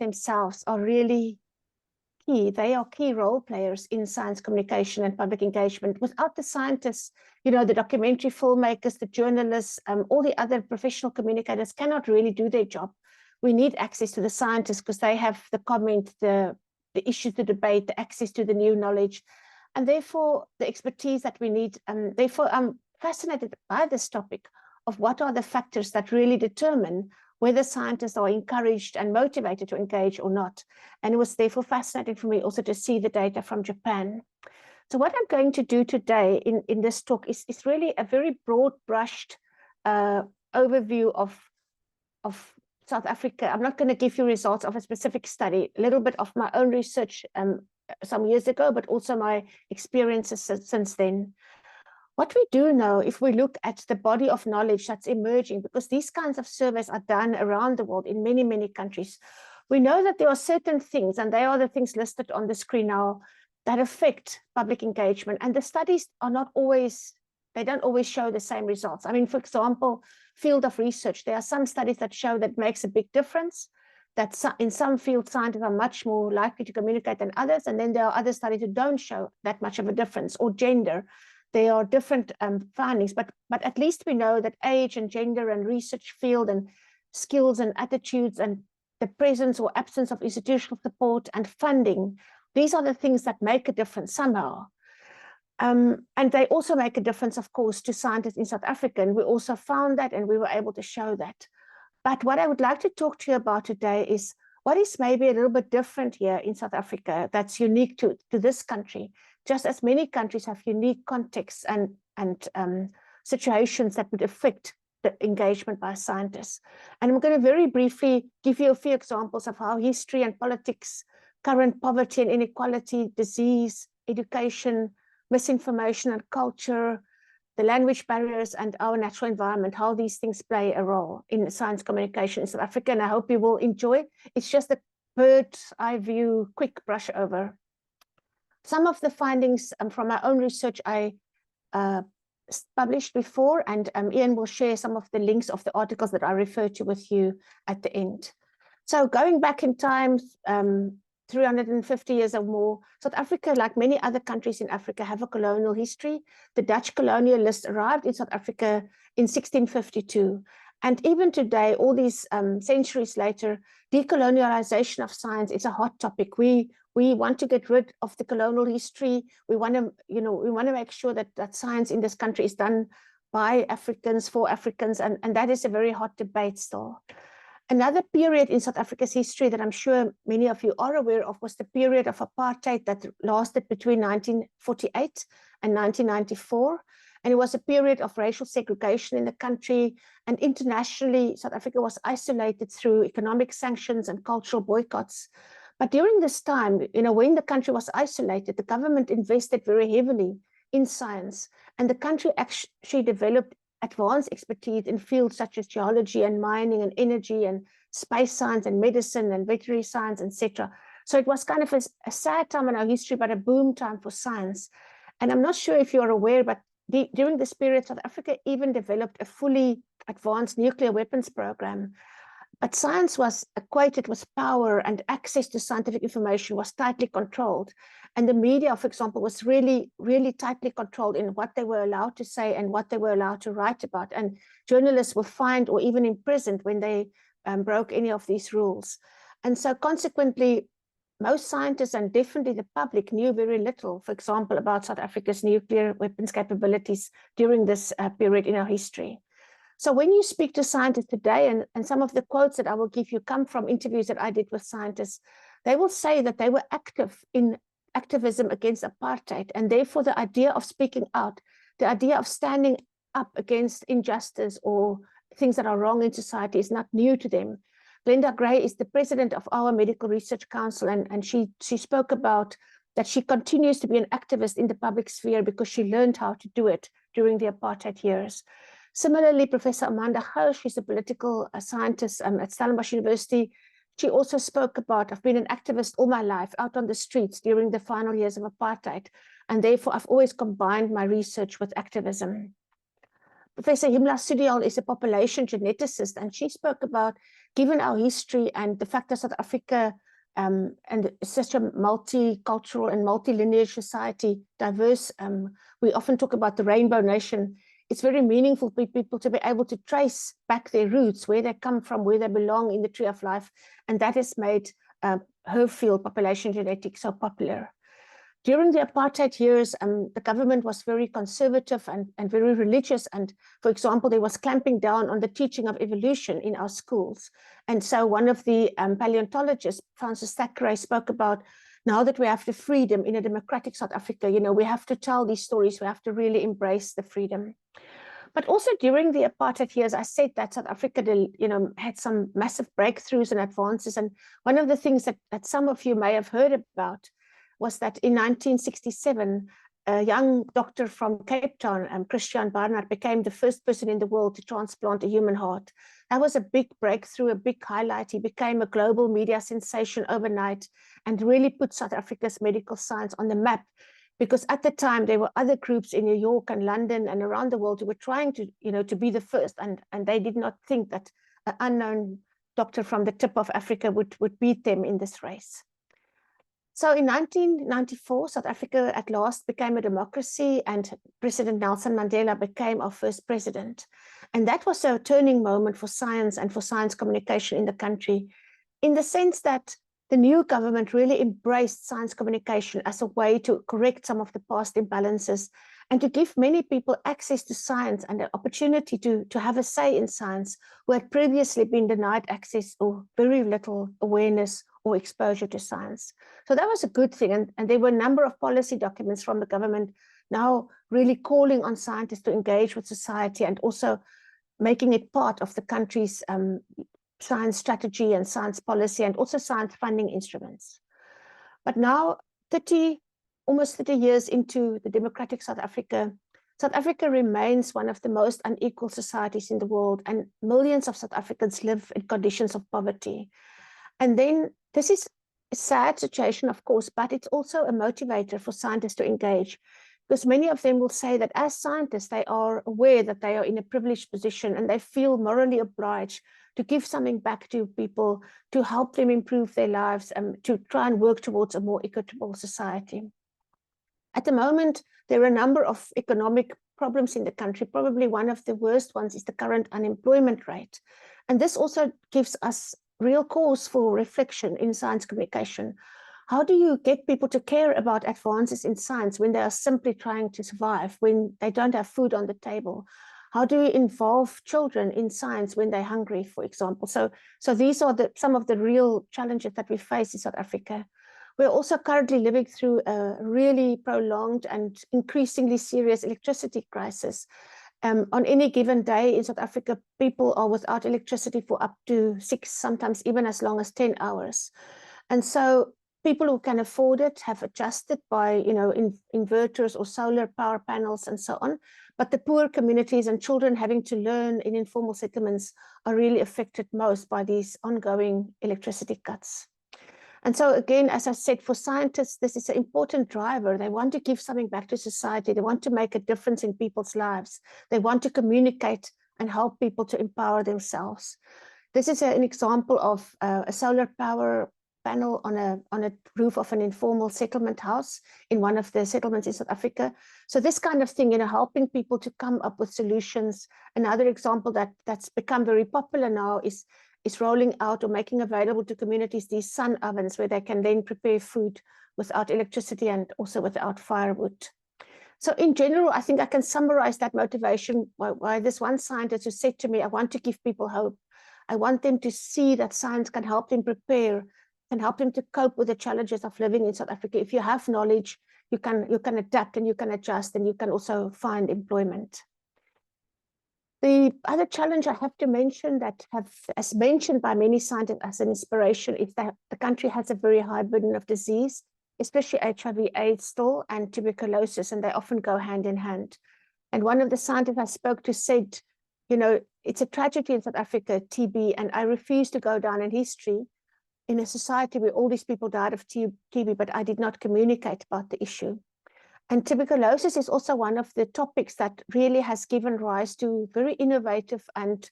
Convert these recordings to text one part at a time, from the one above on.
themselves are really key. They are key role players in science communication and public engagement. Without the scientists, the documentary filmmakers, the journalists, all the other professional communicators cannot really do their job. We need access to the scientists because they have the comment, the issues to debate, the access to the new knowledge, and therefore the expertise that we need. Therefore, I'm fascinated by this topic of what are the factors that really determine whether scientists are encouraged and motivated to engage or not. And it was therefore fascinating for me also to see the data from Japan. So what I'm going to do today in this talk is really a very broad brushed overview of South Africa. I'm not going to give you results of a specific study, a little bit of my own research some years ago, but also my experiences since then. What we do know, if we look at the body of knowledge that's emerging, because these kinds of surveys are done around the world in many, many countries, we know that there are certain things, and they are the things listed on the screen now, that affect public engagement. And the studies are not always, they don't always show the same results. I mean, for example, field of research, there are some studies that show that makes a big difference, that in some fields, scientists are much more likely to communicate than others. And then there are other studies that don't show that much of a difference, or gender. There are different findings, but at least we know that age and gender and research field and skills and attitudes and the presence or absence of institutional support and funding, these are the things that make a difference somehow. And they also make a difference, of course, to scientists in South Africa. And we also found that, and we were able to show that. But what I would like to talk to you about today is what is maybe a little bit different here in South Africa that's unique to this country, just as many countries have unique contexts and situations that would affect the engagement by scientists. And I'm going to very briefly give you a few examples of how history and politics, current poverty and inequality, disease, education, misinformation and culture, the language barriers and our natural environment, how these things play a role in science communication in South Africa. And I hope you will enjoy. It's just a bird's eye view, quick brush over. Some of the findings from my own research I published before, and Ian will share some of the links of the articles that I referred to with you at the end. So going back in time, 350 years or more, South Africa, like many other countries in Africa, have a colonial history. The Dutch colonialists arrived in South Africa in 1652. And even today, all these centuries later, decolonialization of science is a hot topic. We want to get rid of the colonial history. We want to make sure that science in this country is done by Africans, for Africans, and that is a very hot debate still. Another period in South Africa's history that I'm sure many of you are aware of was the period of apartheid that lasted between 1948 and 1994. And it was a period of racial segregation in the country. And internationally, South Africa was isolated through economic sanctions and cultural boycotts. But during this time, when the country was isolated, the government invested very heavily in science. And the country actually developed advanced expertise in fields such as geology and mining and energy and space science and medicine and veterinary science, etc. So it was kind of a sad time in our history, but a boom time for science. And I'm not sure if you're aware, but during this period, South Africa even developed a fully advanced nuclear weapons program. But science was equated with power, and access to scientific information was tightly controlled. And the media, for example, was really, really tightly controlled in what they were allowed to say and what they were allowed to write about. And journalists were fined or even imprisoned when they broke any of these rules. And so consequently, most scientists and definitely the public knew very little, for example, about South Africa's nuclear weapons capabilities during this period in our history. So when you speak to scientists today, and some of the quotes that I will give you come from interviews that I did with scientists, they will say that they were active in activism against apartheid, and therefore the idea of speaking out, the idea of standing up against injustice or things that are wrong in society is not new to them. Glenda Gray is the president of our Medical Research Council, and she spoke about that she continues to be an activist in the public sphere because she learned how to do it during the apartheid years. Similarly, Professor Amanda Gouw, she's a political scientist at Stellenbosch University. She also spoke about, I've been an activist all my life out on the streets during the final years of apartheid, and therefore I've always combined my research with activism. Professor Himla Sudial is a population geneticist, and she spoke about, given our history and the fact that South Africa and such a multicultural and multi-lineage society, diverse, we often talk about the rainbow nation. It's very meaningful for people to be able to trace back their roots, where they come from, where they belong in the tree of life, and that has made her field, population genetics, so popular. During the apartheid years, the government was very conservative and very religious. And for example, there was clamping down on the teaching of evolution in our schools. And so one of the paleontologists, Francis Thackeray, spoke about, now that we have the freedom in a democratic South Africa, we have to tell these stories. We have to really embrace the freedom. But also during the apartheid years, I said that South Africa, had some massive breakthroughs and advances. And one of the things that some of you may have heard about was that in 1967, a young doctor from Cape Town, Christian Barnard, became the first person in the world to transplant a human heart. That was a big breakthrough, a big highlight. He became a global media sensation overnight and really put South Africa's medical science on the map, because at the time there were other groups in New York and London and around the world who were trying to be the first, and they did not think that an unknown doctor from the tip of Africa would beat them in this race. So in 1994, South Africa at last became a democracy, and President Nelson Mandela became our first president. And that was a turning moment for science and for science communication in the country, in the sense that the new government really embraced science communication as a way to correct some of the past imbalances and to give many people access to science and the opportunity to have a say in science, who had previously been denied access or very little awareness or exposure to science. So that was a good thing. And there were a number of policy documents from the government now really calling on scientists to engage with society and also making it part of the country's science strategy and science policy, and also science funding instruments. But now, almost 30 years into the democratic South Africa, South Africa remains one of the most unequal societies in the world, and millions of South Africans live in conditions of poverty. And then this is a sad situation, of course, but it's also a motivator for scientists to engage, because many of them will say that as scientists, they are aware that they are in a privileged position and they feel morally obliged to give something back to people, to help them improve their lives, and to try and work towards a more equitable society. At the moment, there are a number of economic problems in the country. Probably one of the worst ones is the current unemployment rate. And this also gives us real cause for reflection in science communication. How do you get people to care about advances in science when they are simply trying to survive, when they don't have food on the table? How do you involve children in science when they're hungry, for example? So these are some of the real challenges that we face in South Africa. We're also currently living through a really prolonged and increasingly serious electricity crisis. On any given day in South Africa, people are without electricity for up to 6, sometimes even as long as 10 hours. And so people who can afford it have adjusted by, inverters or solar power panels and so on. But the poor communities and children having to learn in informal settlements are really affected most by these ongoing electricity cuts. And so again, as I said, for scientists, this is an important driver. They want to give something back to society. They want to make a difference in people's lives. They want to communicate and help people to empower themselves. This is an example of a solar power panel on a roof of an informal settlement house in one of the settlements in South Africa. So this kind of thing, helping people to come up with solutions. Another example that's become very popular now is rolling out or making available to communities these sun ovens where they can then prepare food without electricity and also without firewood. So in general, I think I can summarize that motivation by this one scientist who said to me, I want to give people hope. I want them to see that science can help them prepare, can help them to cope with the challenges of living in South Africa. If you have knowledge, you can adapt and you can adjust, and you can also find employment. The other challenge I have to mention that as mentioned by many scientists as an inspiration, is that the country has a very high burden of disease, especially HIV/AIDS still, and tuberculosis, and they often go hand in hand. And one of the scientists I spoke to said, it's a tragedy in South Africa, TB, and I refuse to go down in history in a society where all these people died of TB, but I did not communicate about the issue. And tuberculosis is also one of the topics that really has given rise to very innovative and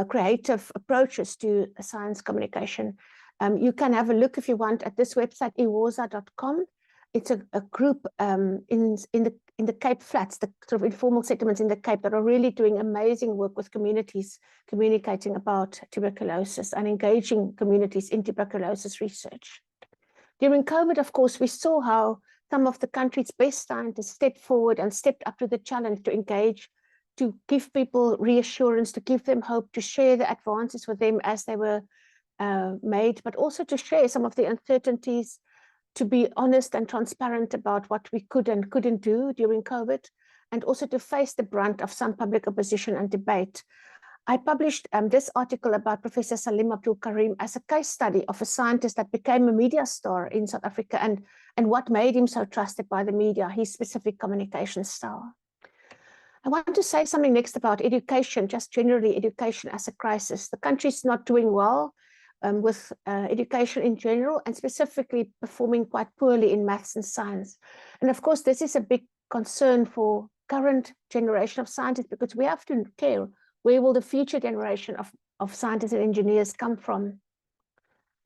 creative approaches to science communication. You can have a look if you want at this website, iwoza.com. It's a group in the Cape Flats, the sort of informal settlements in the Cape, that are really doing amazing work with communities, communicating about tuberculosis and engaging communities in tuberculosis research. During COVID, of course, we saw how some of the country's best scientists stepped forward and stepped up to the challenge to engage, to give people reassurance, to give them hope, to share the advances with them as they were made, but also to share some of the uncertainties, to be honest and transparent about what we could and couldn't do during COVID, and also to face the brunt of some public opposition and debate. I published this article about Professor Salim Abdul Karim as a case study of a scientist that became a media star in South Africa, and what made him so trusted by the media, his specific communication style. I want to say something next about education, just generally education as a crisis. The country's not doing well with education in general, and specifically performing quite poorly in maths and science. And of course, this is a big concern for current generation of scientists, because we have to care, where will the future generation of scientists and engineers come from?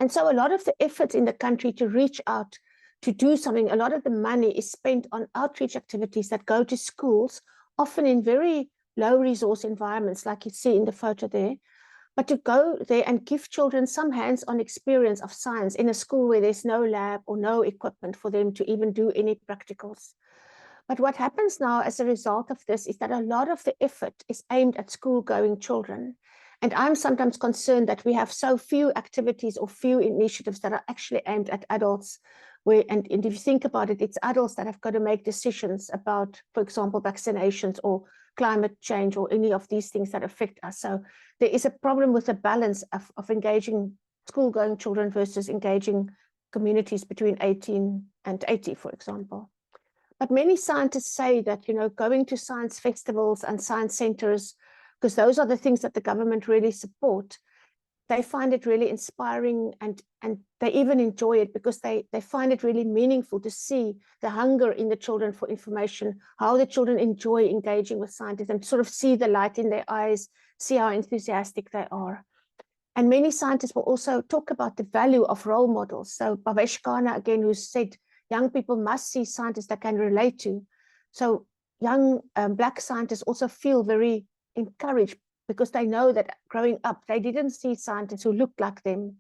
And so a lot of the efforts in the country to reach out, to do something, a lot of the money is spent on outreach activities that go to schools, often in very low resource environments, like you see in the photo there, but to go there and give children some hands-on experience of science in a school where there's no lab or no equipment for them to even do any practicals. But what happens now as a result of this is that a lot of the effort is aimed at school-going children. And I'm sometimes concerned that we have so few activities or few initiatives that are actually aimed at adults. And if you think about it, it's adults that have got to make decisions about, for example, vaccinations or climate change or any of these things that affect us. So there is a problem with the balance of engaging school-going children versus engaging communities between 18 and 80, for example. But many scientists say that, you know, going to science festivals and science centers, because those are the things that the government really support, they find it really inspiring, and they even enjoy it because they find it really meaningful to see the hunger in the children for information, how the children enjoy engaging with scientists, and sort of see the light in their eyes, see how enthusiastic they are. And many scientists will also talk about the value of role models. So Bhavesh Khanna, again, who said, young people must see scientists that can relate to. So young Black scientists also feel very encouraged because they know that growing up, they didn't see scientists who looked like them.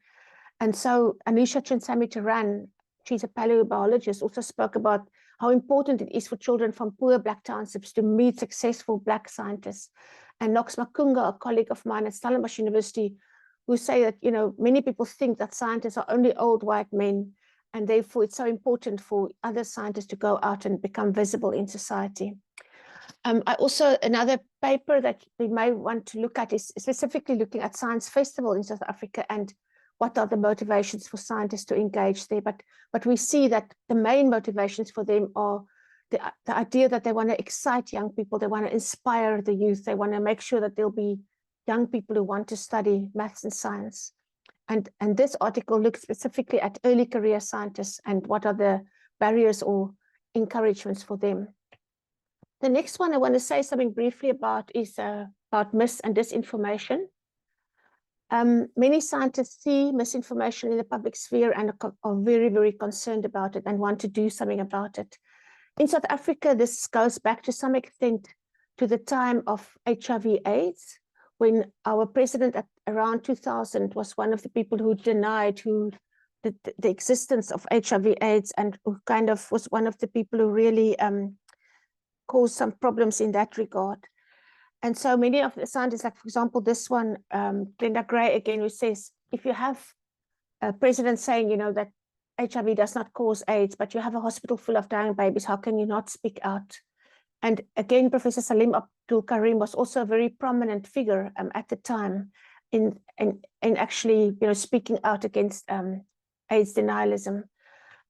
And so Anisha Chinsamy-Turan, she's a paleobiologist, also spoke about how important it is for children from poor Black townships to meet successful Black scientists. And Knox Makunga, a colleague of mine at Stellenbosch University, who say that, you know, many people think that scientists are only old white men, and therefore it's so important for other scientists to go out and become visible in society. I also, another paper that we may want to look at is specifically looking at science festival in South Africa and what are the motivations for scientists to engage there. But we see that the main motivations for them are the idea that they want to excite young people, they want to inspire the youth, they want to make sure that there'll be young people who want to study maths and science. And this article looks specifically at early career scientists and what are the barriers or encouragements for them. The next one I want to say something briefly about is about mis and disinformation. Many scientists see misinformation in the public sphere and are very, very concerned about it and want to do something about it. In South Africa, this goes back to some extent to the time of HIV/AIDS, when our president at around 2000 was one of the people who denied the existence of HIV/AIDS, and who kind of was one of the people who really caused some problems in that regard. And so many of the scientists, like for example, this one, Glenda Gray again, who says, if you have a president saying, you know, that HIV does not cause AIDS, but you have a hospital full of dying babies, how can you not speak out? And again, Professor Salim Abdul Karim was also a very prominent figure at the time in actually, you know, speaking out against AIDS denialism.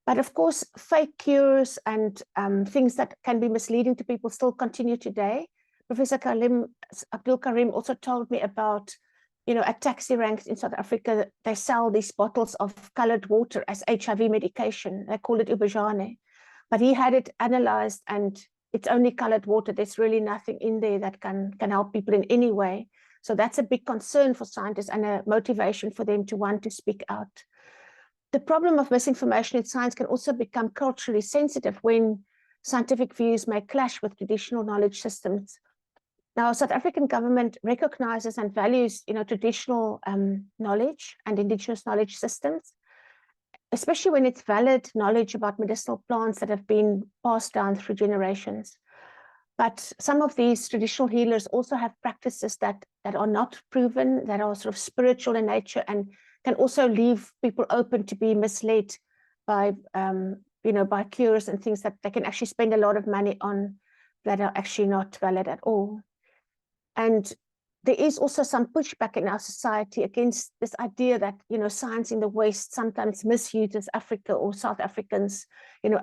But of course, fake cures and things that can be misleading to people still continue today. Professor Abdul Karim also told me about, you know, at taxi ranks in South Africa, they sell these bottles of colored water as HIV medication. They call it ubejane, but he had it analyzed and it's only colored water. There's really nothing in there that can help people in any way. So that's a big concern for scientists and a motivation for them to want to speak out. The problem of misinformation in science can also become culturally sensitive when scientific views may clash with traditional knowledge systems. Now, South African government recognizes and values, traditional knowledge and indigenous knowledge systems, especially when it's valid knowledge about medicinal plants that have been passed down through generations. But some of these traditional healers also have practices that are not proven, that are sort of spiritual in nature, and can also leave people open to be misled by, by cures and things that they can actually spend a lot of money on that are actually not valid at all. And there is also some pushback in our society against this idea that, science in the West sometimes misuses Africa or South Africans,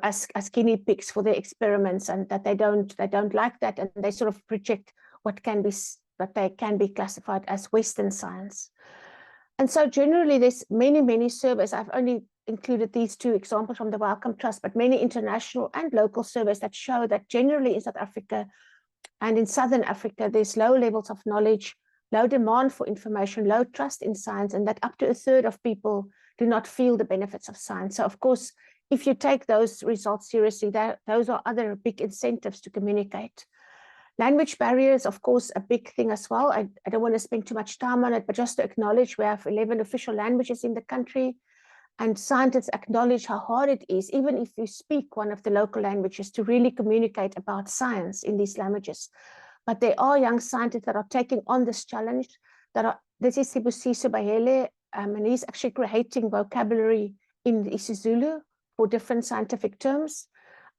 as guinea pigs for their experiments, and that they don't like that, and they sort of project what they can be classified as Western science. And so generally there's many surveys. I've only included these two examples from the Wellcome Trust, but many international and local surveys that show that generally in South Africa and in Southern Africa, there's low levels of knowledge, low demand for information, low trust in science, and that up to a third of people do not feel the benefits of science. So of course, if you take those results seriously, those are other big incentives to communicate. Language barriers, of course, a big thing as well. I don't want to spend too much time on it, but just to acknowledge we have 11 official languages in the country, and scientists acknowledge how hard it is, even if you speak one of the local languages, to really communicate about science in these languages. But there are young scientists that are taking on this challenge. This is Sibusiso Bahele, and he's actually creating vocabulary in isiZulu for different scientific terms.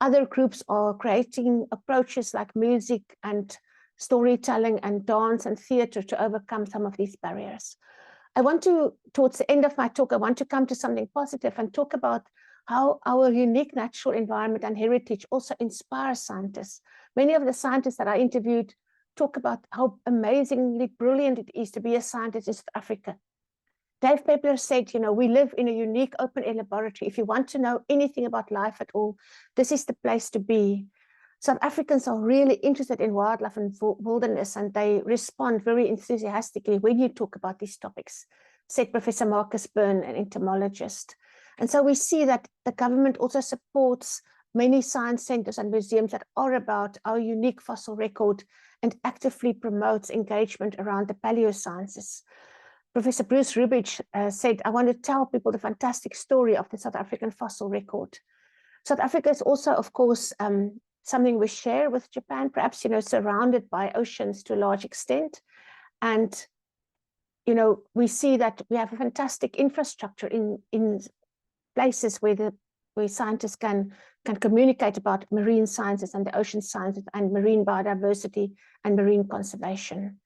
Other groups are creating approaches like music and storytelling and dance and theater to overcome some of these barriers. Towards the end of my talk, I want to come to something positive and talk about how our unique natural environment and heritage also inspire scientists. Many of the scientists that I interviewed talk about how amazingly brilliant it is to be a scientist in South Africa. Dave Peppler said, we live in a unique open air laboratory. If you want to know anything about life at all, this is the place to be. South Africans are really interested in wildlife and wilderness, and they respond very enthusiastically when you talk about these topics, said Professor Marcus Byrne, an entomologist. And so we see that the government also supports many science centers and museums that are about our unique fossil record and actively promotes engagement around the paleosciences. Professor Bruce Rubich said, I want to tell people the fantastic story of the South African fossil record. South Africa is also, of course, something we share with Japan, perhaps, surrounded by oceans to a large extent. And, we see that we have a fantastic infrastructure in places where scientists can communicate about marine sciences and the ocean sciences and marine biodiversity and marine conservation.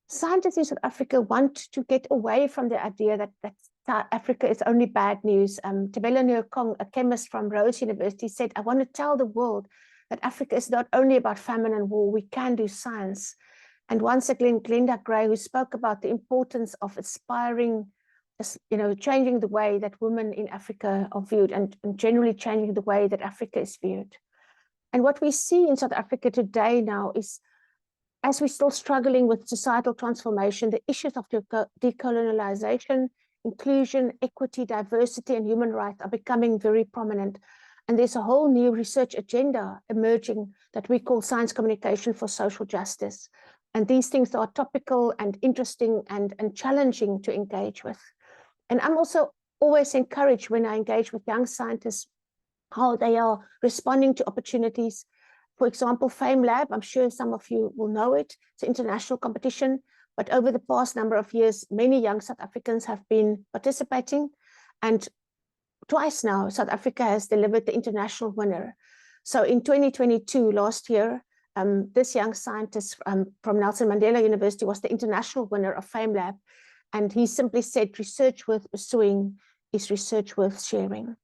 Scientists in South Africa want to get away from the idea that South Africa is only bad news. Tebelo Nyokong, a chemist from Rhodes University, said, I want to tell the world that Africa is not only about famine and war, we can do science. And once again, Glenda Gray, who spoke about the importance of aspiring, changing the way that women in Africa are viewed and generally changing the way that Africa is viewed. And what we see in South Africa today now is, as we're still struggling with societal transformation, the issues of decolonialization, inclusion, equity, diversity, and human rights are becoming very prominent. And there's a whole new research agenda emerging that we call science communication for social justice. And these things are topical and interesting and challenging to engage with. And I'm also always encouraged when I engage with young scientists, how they are responding to opportunities. For example, FameLab, I'm sure some of you will know it. It's an international competition, but over the past number of years, many young South Africans have been participating, and twice now, South Africa has delivered the international winner. So in 2022, last year, this young scientist from Nelson Mandela University was the international winner of FameLab, and he simply said, research worth pursuing is research worth sharing.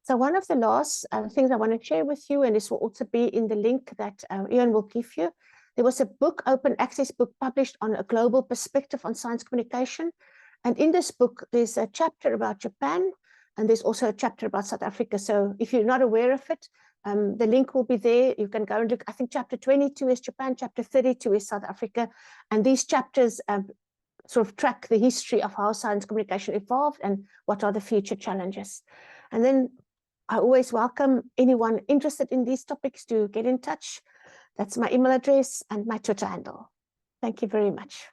So one of the last things I want to share with you, and this will also be in the link that Ian will give you, there was a book, open access book, published on a global perspective on science communication. And in this book, there's a chapter about Japan, And there's also a chapter about South Africa. So if you're not aware of it, the link will be there. You can go and look. I think chapter 22 is Japan, chapter 32 is South Africa. And these chapters sort of track the history of how science communication evolved and what are the future challenges. And then I always welcome anyone interested in these topics to get in touch. That's my email address and my Twitter handle. Thank you very much.